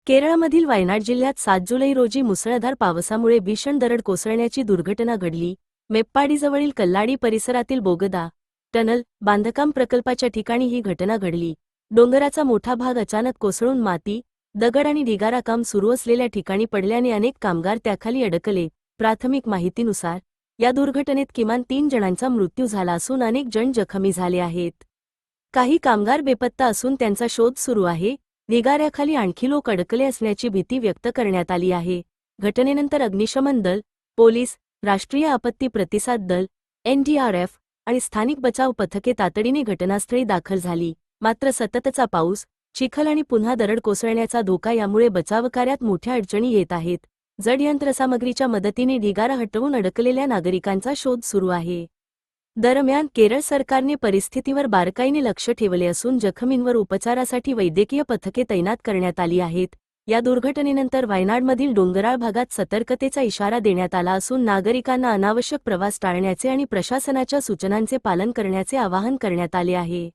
केरळमधील वायनाड जिल्ह्यात 7 जुलै रोजी मुसळधार पावसामुळे भीषण दरड कोसळण्याची दुर्घटना घडली. मेप्पाडीजवळील कल्लाडी परिसरातील बोगदा टनल बांधकाम प्रकल्पाच्या ठिकाणी ही घटना घडली. डोंगराचा मोठा भाग अचानक कोसळून माती, दगड आणि ढिगारा काम सुरू असलेल्या ठिकाणी पडल्याने अनेक कामगार त्याखाली अडकले. प्राथमिक माहितीनुसार या दुर्घटनेत किमान 3 जणांचा मृत्यू झाला असून अनेक जण जखमी झाले आहेत. काही कामगार बेपत्ता असून त्यांचा शोध सुरू आहे. ढिगाऱ्याखाली आणखी लोक अडकले असण्याची भीती व्यक्त करण्यात आली आहे. घटनेनंतर अग्निशमन दल, पोलीस, राष्ट्रीय आपत्ती प्रतिसाद दल, NDRF आणि स्थानिक बचाव पथके तातडीने घटनास्थळी दाखल झाली. मात्र सततचा पाऊस, चिखल आणि पुन्हा दरड कोसळण्याचा धोका यामुळे बचावकार्यात मोठ्या अडचणी येत आहेत. जड यंत्रसामग्रीच्या मदतीने ढिगारा हटवून अडकलेल्या नागरिकांचा शोध सुरू आहे. दरम्यान केरळ सरकारने परिस्थितीवर बारकाईने लक्ष ठेवले असून जखमींवर उपचारासाठी वैद्यकीय पथके तैनात करण्यात आली आहेत. या दुर्घटनेनंतर वायनाडमधील डोंगराळ भागात सतर्कतेचा इशारा देण्यात आला असून नागरिकांना अनावश्यक प्रवास टाळण्याचे आणि प्रशासनाच्या सूचनांचे पालन करण्याचे आवाहन करण्यात आले आहे.